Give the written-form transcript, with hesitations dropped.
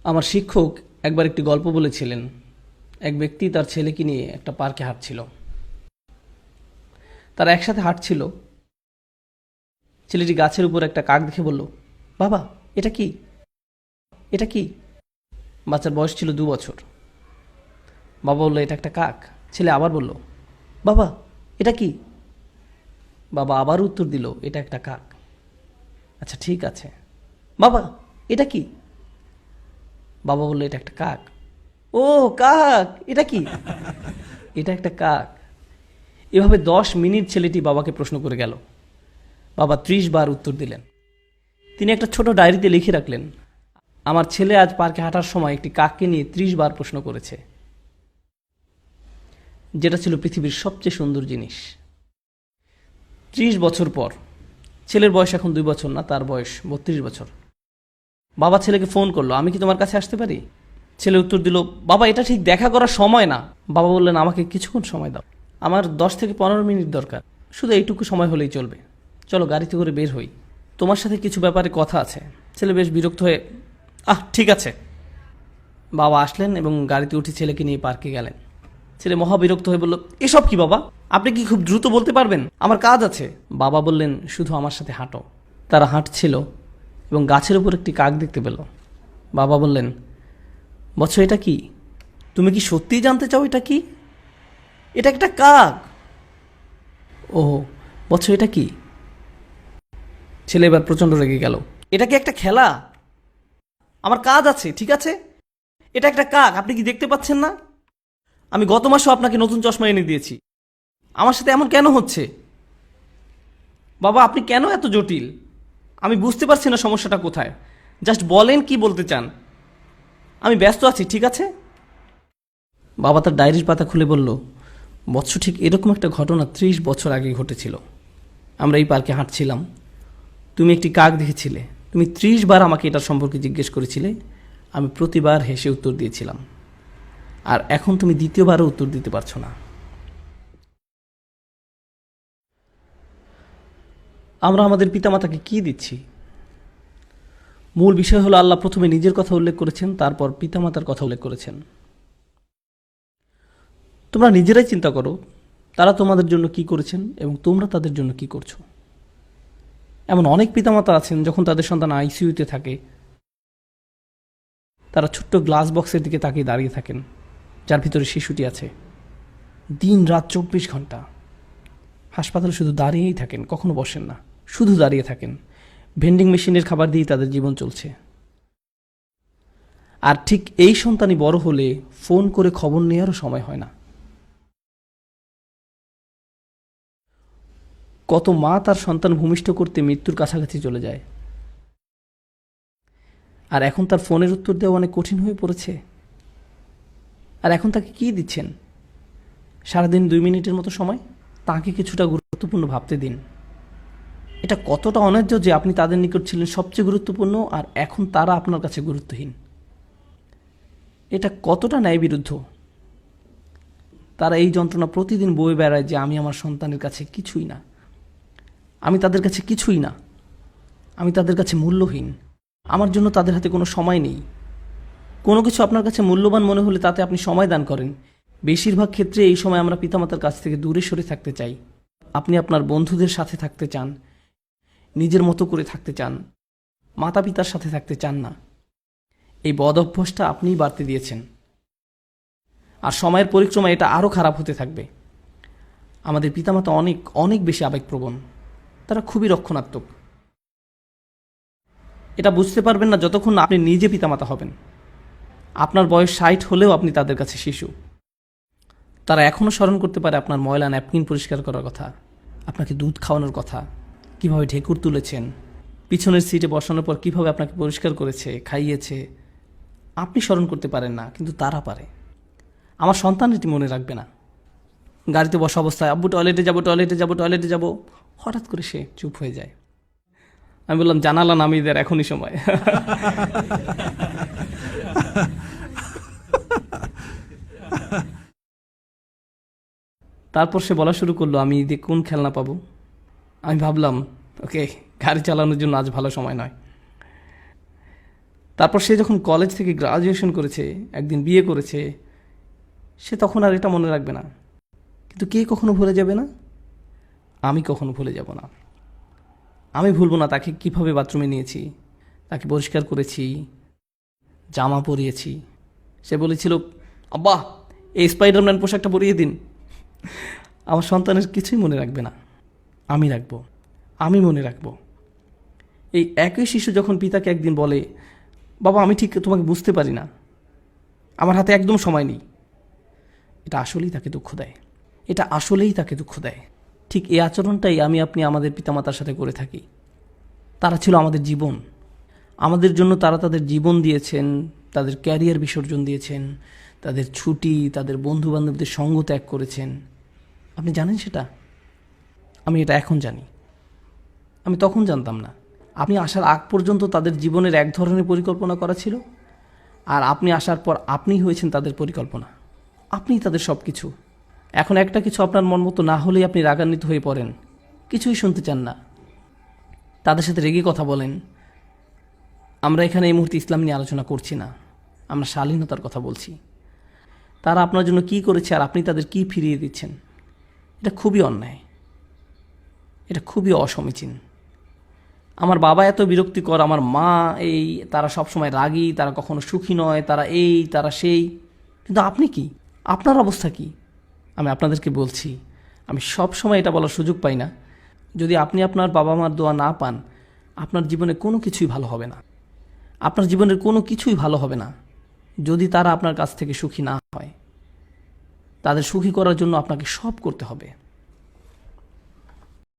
আমার শিক্ষক একবার একটি গল্প বলেছিলেন। এক ব্যক্তি তার ছেলেকে নিয়ে একটা পার্কে হাঁটছিল। তারা একসাথে হাঁটছিল। ছেলেটি গাছের উপর একটা কাক দেখে বলল, বাবা, এটা কি? এটা কি? বাচ্চার বয়স ছিল 2 বছর। বাবা বলল, এটা একটা কাক। ছেলে আবার বলল, বাবা, এটা কি? বাবা আবার উত্তর দিল, এটা একটা কাক। আচ্ছা, ঠিক আছে। বাবা, এটা কি? বাবা বলল, এটা একটা কাক। ও, কাক, এটা কি? এটা একটা কাক। এভাবে 10 মিনিট ছেলেটি বাবাকে প্রশ্ন করে গেল। বাবা 30 বার উত্তর দিলেন। তিনি একটা ছোট ডায়েরিতে লিখে রাখলেন, আমার ছেলে আজ পার্কে হাঁটার সময় একটি কাককে নিয়ে 30 বার প্রশ্ন করেছে, যেটা ছিল পৃথিবীর সবচেয়ে সুন্দর জিনিস। 30 বছর পর, ছেলের বয়স এখন 2 বছর না, তার বয়স 32 বছর। বাবা ছেলেকে ফোন করলো, আমি কি তোমার কাছে আসতে পারি? ছেলে উত্তর দিল, বাবা, এটা ঠিক দেখা করার সময় না। বাবা বললেন, আমাকে কিছুক্ষণ সময় দাও, আমার 10 থেকে 15 মিনিট দরকার, শুধু এইটুকু সময় হলেই চলবে। চলো গাড়িতে করে বের হই, তোমার সাথে কিছু ব্যাপারে কথা আছে। ছেলে বেশ বিরক্ত হয়ে, ঠিক আছে। বাবা আসলেন এবং গাড়িতে উঠে ছেলেকে নিয়ে পার্কে গেলেন। ছেলে মহা বিরক্ত হয়ে বলল, এসব কি বাবা? আপনি কি খুব দ্রুত বলতে পারবেন? আমার কাজ আছে। বাবা বললেন, শুধু আমার সাথে হাঁটো। তারা হাঁটছিল এবং গাছের উপর একটি কাক দেখতে পেল। বাবা বললেন, বৎস, এটা কি? তুমি কি সত্যিই জানতে চাও এটা কি? এটা একটা কাক। ও বৎস, এটা কি? ছেলে এবার প্রচণ্ড রেগে গেল। এটা কি একটা খেলা? আমার কাজ আছে, ঠিক আছে? এটা একটা কাক, আপনি কি দেখতে পাচ্ছেন না? আমি গত মাসেও আপনাকে নতুন চশমা এনে দিয়েছি। আমার সাথে এমন কেন হচ্ছে? বাবা, আপনি কেন এত জটিল? আমি বুঝতে পারছি না সমস্যাটা কোথায়। জাস্ট বলেন কি বলতে চান। আমি ব্যস্ত আছি, ঠিক আছে? বাবা তার ডায়েরির পাতা খুলে বলল, বৎস, ঠিক এরকম একটা ঘটনা 30 বছর আগে ঘটেছিল। আমরা এই পার্কে হাঁটছিলাম। তুমি একটি কাক দেখেছিলে। তুমি 30 বার আমাকে এটার সম্পর্কে জিজ্ঞেস করেছিলে। আমি প্রতিবার হেসে উত্তর দিয়েছিলাম। আর এখন তুমি দ্বিতীয়বারও উত্তর দিতে পারছো না। আমরা আমাদের পিতামাতাকে কি দিচ্ছি? মূল বিষয় হলো, আল্লাহ প্রথমে নিজের কথা উল্লেখ করেছেন, তারপর পিতামাতার কথা উল্লেখ করেছেন। তোমরা নিজেরাই চিন্তা করো, তারা তোমাদের জন্য কি করেছেন এবং তোমরা তাদের জন্য কি করছো। এমন অনেক পিতামাতা আছেন, যখন তাদের সন্তান আইসিইউতে থাকে, তারা ছোট্ট গ্লাস বক্সের দিকে তাকিয়ে দাঁড়িয়ে থাকেন, যার ভিতরে শিশুটি আছে। দিন রাত 24 ঘন্টা হাসপাতালে শুধু দাঁড়িয়েই থাকেন, কখনো বসেন না, শুধু দাঁড়িয়ে থাকেন। ভেন্ডিং মেশিনের খাবার দিয়েই তাদের জীবন চলছে। আর ঠিক এই সন্তানই বড় হলে ফোন করে খবর নেওয়ারও সময় হয় না। কত মা তার সন্তান ভূমিষ্ঠ করতে মৃত্যুর কাছাকাছি চলে যায়, আর এখন তার ফোনের উত্তর দেওয়া অনেক কঠিন হয়ে পড়েছে। আর এখন তাকে কি দিচ্ছেন? সারাদিন 2 মিনিটের মতো সময়। তাকে কিছুটা গুরুত্বপূর্ণ ভাবতে দিন। এটা কতটা অন্যায্য যে আপনি তাদের নিকট ছিলেন সবচেয়ে গুরুত্বপূর্ণ, আর এখন তারা আপনার কাছে গুরুত্বহীন। এটা কতটা ন্যায়বিরুদ্ধ। তারা এই যন্ত্রণা প্রতিদিন বয়ে বেড়ায় যে আমি আমার সন্তানের কাছে কিছুই না, আমি তাদের কাছে কিছুই না, আমি তাদের কাছে মূল্যহীন, আমার জন্য তাদের হাতে কোনো সময় নেই। কোনো কিছু আপনার কাছে মূল্যবান মনে হলে তাতে আপনি সময় দান করেন। বেশিরভাগ ক্ষেত্রে এই সময় আমরা পিতামাতার কাছ থেকে দূরে সরে থাকতে চাই। আপনি আপনার বন্ধুদের সাথে থাকতে চান, নিজের মতো করে থাকতে চান, মাতা পিতার সাথে থাকতে চান না। এই বদ অভ্যাসটা আপনিই বাড়তে দিয়েছেন, আর সময়ের পরিক্রমা এটা আরও খারাপ হতে থাকবে। আমাদের পিতামাতা অনেক অনেক বেশি আবেগপ্রবণ, তারা খুবই রক্ষণাত্মক। এটা বুঝতে পারবেন না যতক্ষণ না আপনি নিজে পিতামাতা হবেন। আপনার বয়স 60 হলেও আপনি তাদের কাছে শিশু। তারা এখনও স্মরণ করতে পারে আপনার ময়লা ন্যাপকিন পরিষ্কার করার কথা, আপনাকে দুধ খাওয়ানোর কথা, কিভাবে ঢেকুর তুলেছেন, পিছনের সিটে বসানোর পর কিভাবে আপনাকে পরিষ্কার করেছে, খাইয়েছে। আপনি স্মরণ করতে পারেন না, কিন্তু তারা পারে। আমার সন্তান এটি মনে রাখবে না। গাড়িতে বসা অবস্থায়, আব্বু টয়লেটে যাবো, টয়লেটে যাবো, টয়লেটে যাবো, হঠাৎ করে সে চুপ হয়ে যায়। আমি বললাম, জানালা নামিয়ে দেয়, এখনই সময়। তারপর সে বলা শুরু করলো, আমি ঈদে কোন খেলনা পাবো। আমি ভাবলাম, ওকে, গাড়ি চালানোর জন্য আজ ভালো সময় নয়। তারপর সে যখন কলেজ থেকে গ্রাজুয়েশন করেছে, একদিন বিয়ে করেছে, সে তখন আর এটা মনে রাখবে না। কিন্তু কে কখনো ভুলে যাবে না? আমি কখনো ভুলে যাব না। আমি ভুলবো না তাকে কিভাবে বাথরুমে নিয়েছি, তাকে পরিষ্কার করেছি, জামা পরিয়েছি। সে বলেছিল, আব্বা এই স্পাইডারম্যান পোশাকটা পরিয়ে দিন। আমার সন্তানের কিছুই মনে রাখবে না, আমি রাখবো, আমি মনে রাখবো। এই একই শিশু যখন পিতাকে একদিন বলে, বাবা আমি ঠিক তোমাকে বুঝতে পারি না, আমার হাতে একদম সময় নেই, এটা আসলেই তাকে দুঃখ দেয়, এটা আসলেই তাকে দুঃখ দেয়। ঠিক এই আচরণটাই আমি আপনি আমাদের পিতামাতার সাথে করে থাকি। তারা ছিল আমাদের জীবন, আমাদের জন্য তারা তাদের জীবন দিয়েছেন, তাদের ক্যারিয়ার বিসর্জন দিয়েছেন, তাদের ছুটি, তাদের বন্ধুবান্ধবদের সঙ্গ ত্যাগ করেছেন। আপনি জানেন সেটা? আমি এটা এখন জানি, আমি তখন জানতাম না। আপনি আসার আগ পর্যন্ত তাদের জীবনের এক ধরনের পরিকল্পনা করা ছিল, আর আপনি আসার পর আপনিই হয়েছেন তাদের পরিকল্পনা, আপনিই তাদের সব কিছু। এখন একটা কিছু আপনার মন মতো না হলেই আপনি রাগান্বিত হয়ে পড়েন, কিছুই শুনতে চান না, তাদের সাথে রেগে কথা বলেন। আমরা এখানে এই মুহূর্তে ইসলাম নিয়ে আলোচনা করছি না, আমরা শালীনতার কথা বলছি। তারা আপনার জন্য কি করেছে আর আপনি তাদের কি ফিরিয়ে দিচ্ছেন, এটা খুবই অন্যায়, এটা খুবই অসমীচীন। আমার বাবা এত বিরক্তিকর, আমার মা এই, তারা সবসময় রাগী, তারা কখনো সুখী নয়, তারা এই তারা সেই। কিন্তু আপনি কি, আপনার অবস্থা কি? আমি আপনাদেরকে বলছি, আমি সব সময় এটা বলার সুযোগ পাই না, যদি আপনি আপনার বাবা মার দোয়া না পান, আপনার জীবনে কোনো কিছুই ভালো হবে না। আপনার জীবনের কোনো কিছুই ভালো হবে না যদি তারা আপনার কাছ থেকে সুখী না হয়। তাদের সুখী করার জন্য আপনাকে সব করতে হবে।